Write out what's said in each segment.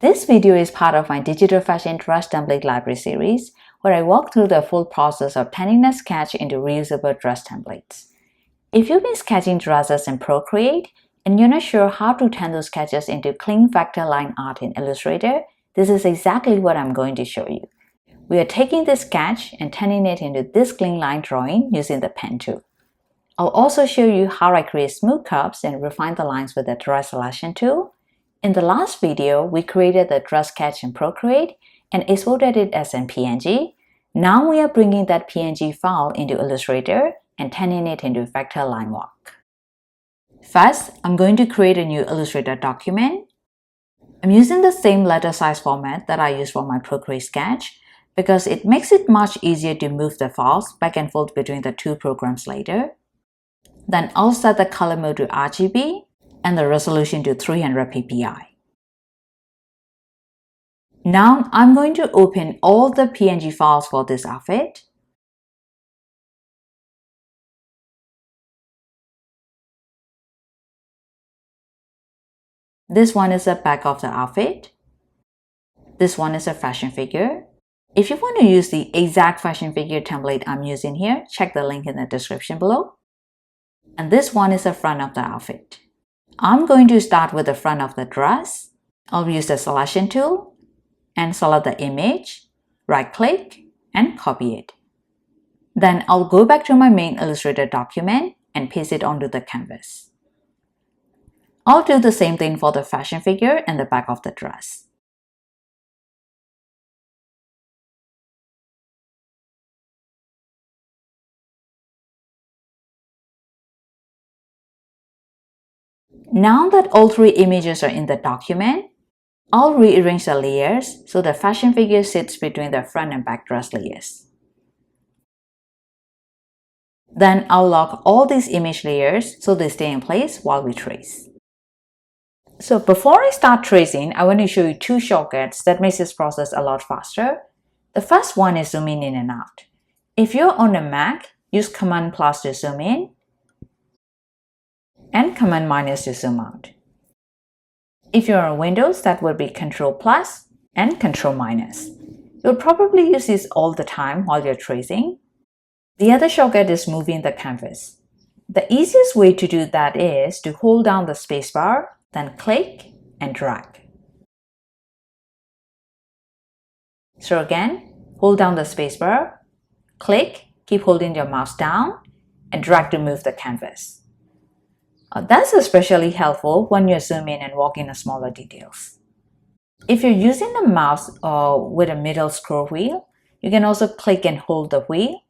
This video is part of my Digital Fashion Dress Template Library series, where I walk through the full process of turning a sketch into reusable dress templates. If you've been sketching dresses in Procreate and you're not sure how to turn those sketches into clean vector line art in Illustrator, this is exactly what I'm going to show you. We are taking this sketch and turning it into this clean line drawing using the pen tool. I'll also show you how I create smooth curves and refine the lines with the dress selection tool. In the last video, we created the dress sketch in Procreate and exported it as an PNG. Now we are bringing that PNG file into Illustrator and turning it into vector line work. First, I'm going to create a new Illustrator document. I'm using the same letter size format that I use for my Procreate sketch because it makes it much easier to move the files back and forth between the two programs later. Then I'll set the color mode to RGB and the resolution to 300 ppi. Now I'm going to open all the PNG files for this outfit. This one is the back of the outfit. This one is a fashion figure. If you want to use the exact fashion figure template I'm using here, check the link in the description below. And this one is the front of the outfit. I'm going to start with the front of the dress. I'll use the selection tool and select the image, right-click, and copy it. Then I'll go back to my main Illustrator document and paste it onto the canvas. I'll do the same thing for the fashion figure and the back of the dress. Now that all three images are in the document, I'll rearrange the layers so the fashion figure sits between the front and back dress layers. Then I'll lock all these image layers so they stay in place while we trace. So before I start tracing, I want to show you two shortcuts that makes this process a lot faster. The first one is zooming in and out. If you're on a Mac, use Command+ to zoom in and Command- to zoom out. If you're on Windows, that would be Control+ and Control-. You'll probably use this all the time while you're tracing. The other shortcut is moving the canvas. The easiest way to do that is to hold down the spacebar, then click and drag. So again, hold down the spacebar, click, keep holding your mouse down, and drag to move the canvas. That's especially helpful when you're zooming and walking in smaller details. If you're using the mouse with a middle scroll wheel, you can also click and hold the wheel,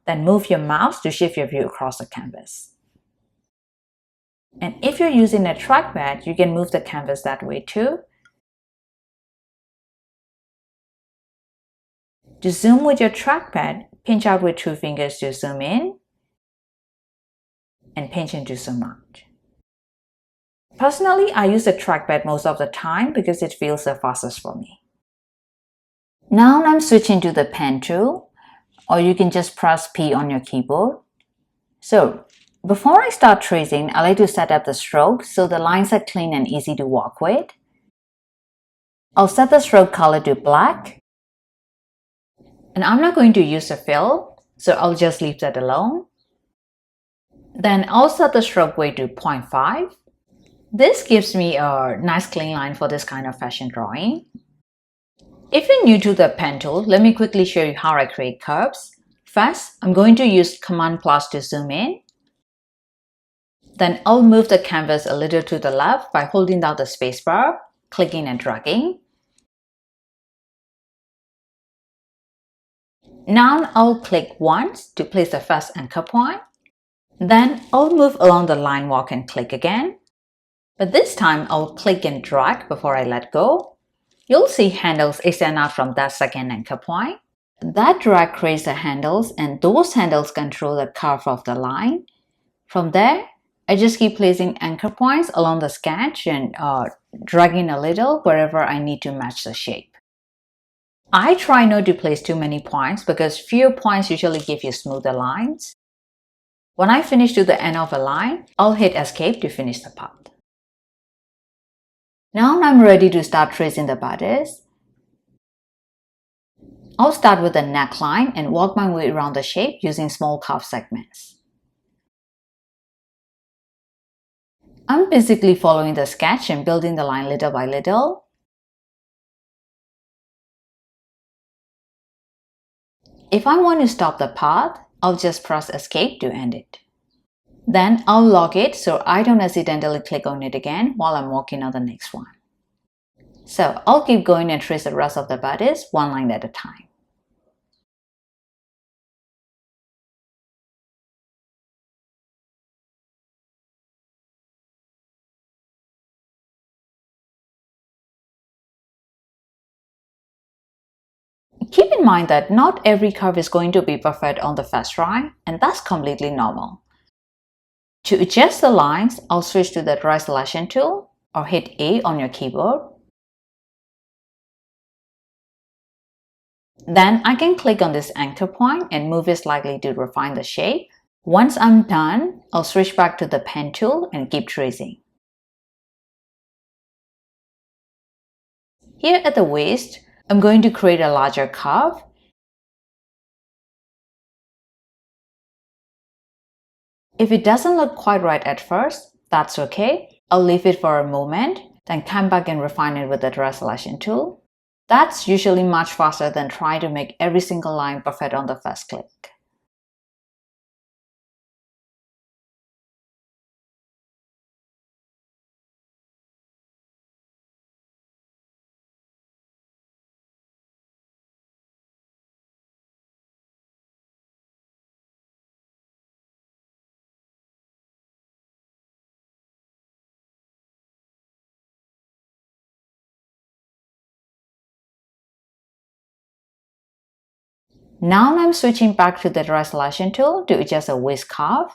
then move your mouse to shift your view across the canvas. And if you're using a trackpad, you can move the canvas that way too. To zoom with your trackpad, pinch out with two fingers to zoom in and pinch in to zoom out. Personally, I use the trackpad most of the time because it feels the fastest for me. Now I'm switching to the pen tool, or you can just press P on your keyboard. So before I start tracing, I like to set up the stroke so the lines are clean and easy to work with. I'll set the stroke color to black. And I'm not going to use a fill, so I'll just leave that alone. Then I'll set the stroke weight to 0.5. This gives me a nice clean line for this kind of fashion drawing. If you're new to the pen tool, let me quickly show you how I create curves. First, I'm going to use Command+ to zoom in. Then I'll move the canvas a little to the left by holding down the spacebar, clicking and dragging. Now I'll click once to place the first anchor point. Then I'll move along the line walk and click again. But this time I'll click and drag before I let go. You'll see handles extend out from that second anchor point. That drag creates the handles, and those handles control the curve of the line. From there, I just keep placing anchor points along the sketch and dragging a little wherever I need to match the shape. I try not to place too many points because fewer points usually give you smoother lines. When I finish to the end of a line, I'll hit Escape to finish the part. Now I'm ready to start tracing the bodice. I'll start with the neckline and work my way around the shape using small curved segments. I'm basically following the sketch and building the line little by little. If I want to stop the path, I'll just press Escape to end it. Then I'll lock it so I don't accidentally click on it again while I'm working on the next one. So I'll keep going and trace the rest of the bodice one line at a time. Keep in mind that not every curve is going to be perfect on the first try, and that's completely normal. To adjust the lines, I'll switch to the Dry Selection tool or hit A on your keyboard. Then I can click on this anchor point and move it slightly to refine the shape. Once I'm done, I'll switch back to the Pen tool and keep tracing. Here at the waist, I'm going to create a larger curve. If it doesn't look quite right at first, that's okay. I'll leave it for a moment, then come back and refine it with the Dry Selection tool. That's usually much faster than trying to make every single line perfect on the first click. Now I'm switching back to the Dry Selection tool to adjust the waist curve.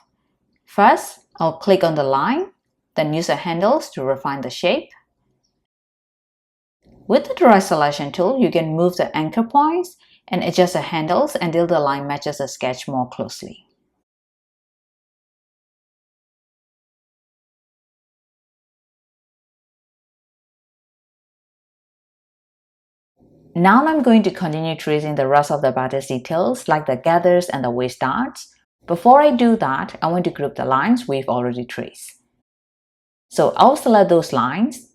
First, I'll click on the line, then use the handles to refine the shape. With the Dry Selection tool, you can move the anchor points and adjust the handles until the line matches the sketch more closely. Now I'm going to continue tracing the rest of the bodice details like the gathers and the waist darts. Before I do that, I want to group the lines we've already traced. So I'll select those lines,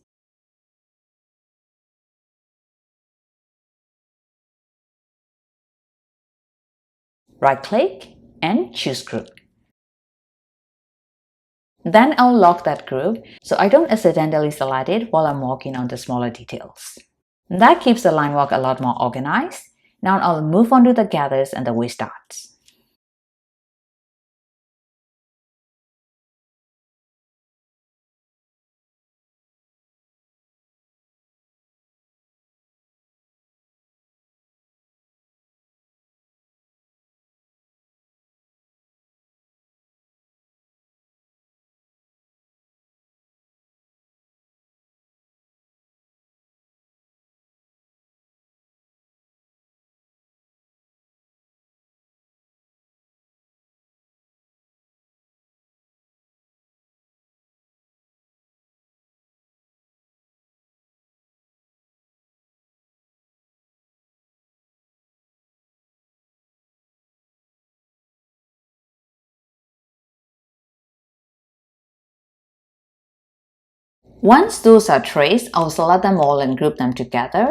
right-click, and choose Group. Then I'll lock that group so I don't accidentally select it while I'm working on the smaller details. That keeps the line work a lot more organized. Now I'll move on to the gathers and the waist darts. Once those are traced, I'll select them all and group them together.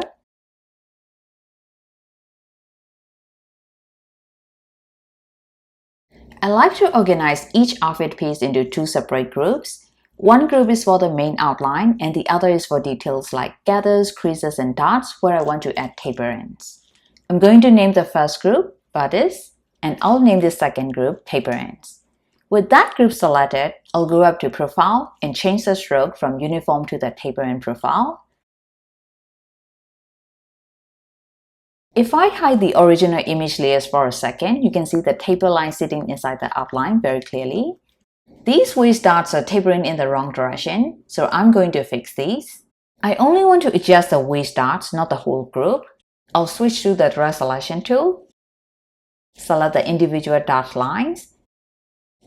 I like to organize each outfit piece into two separate groups. One group is for the main outline and the other is for details like gathers, creases, and dots where I want to add taper ends. I'm going to name the first group Bodice, and I'll name the second group Taper Ends. With that group selected, I'll go up to Profile and change the stroke from Uniform to the Taper End Profile. If I hide the original image layers for a second, you can see the taper line sitting inside the outline very clearly. These waist darts are tapering in the wrong direction, so I'm going to fix these. I only want to adjust the waist darts, not the whole group. I'll switch to the Dry Selection tool, select the individual dart lines,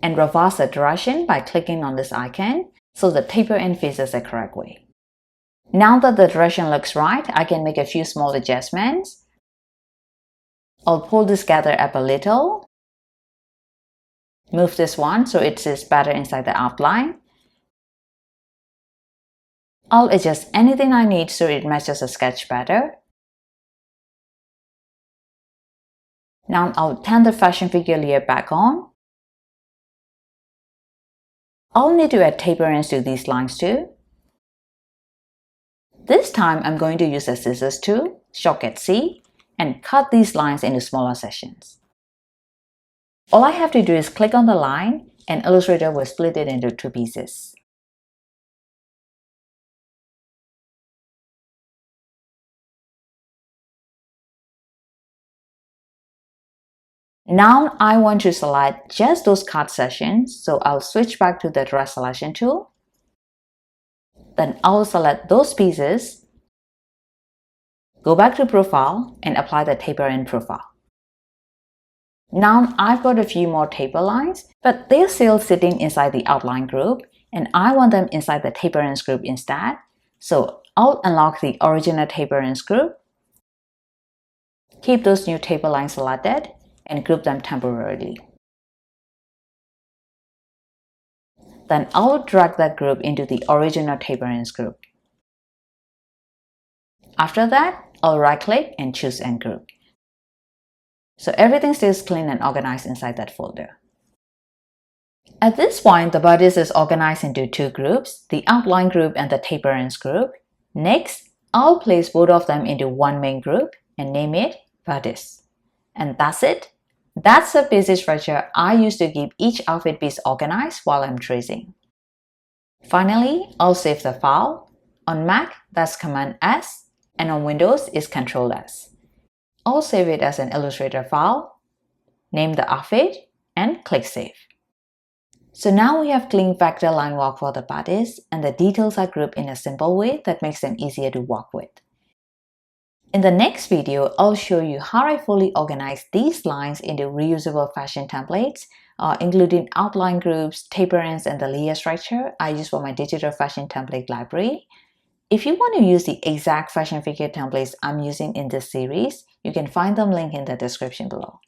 and reverse the direction by clicking on this icon so the taper end faces the correct way. Now that the direction looks right, I can make a few small adjustments. I'll pull this gather up a little. Move this one so it sits better inside the outline. I'll adjust anything I need so it matches the sketch better. Now I'll turn the fashion figure layer back on. I'll need to add taperings to these lines too. This time I'm going to use a scissors tool, shortcut C, and cut these lines into smaller sections. All I have to do is click on the line and Illustrator will split it into two pieces. Now I want to select just those cut sections, so I'll switch back to the dress selection tool. Then I'll select those pieces, go back to Profile, and apply the taper in Profile. Now I've got a few more taper lines, but they're still sitting inside the outline group, and I want them inside the taperings group instead. So I'll unlock the original taperings group, keep those new taper lines selected, and group them temporarily. Then I'll drag that group into the original taperings group. After that, I'll right-click and choose End Group. So everything stays clean and organized inside that folder. At this point, the bodice is organized into two groups, the outline group and the taperings group. Next, I'll place both of them into one main group and name it bodice. And that's it. That's the basic structure I use to keep each outfit piece organized while I'm tracing. Finally, I'll save the file. On Mac, that's Command S, and on Windows, it's Control S. I'll save it as an Illustrator file, name the outfit, and click Save. So now we have clean vector line work for the bodice, and the details are grouped in a simple way that makes them easier to work with. In the next video, I'll show you how I fully organize these lines into reusable fashion templates, including outline groups, taperings, and the layer structure I use for my digital fashion template library. If you want to use the exact fashion figure templates I'm using in this series, you can find them linked in the description below.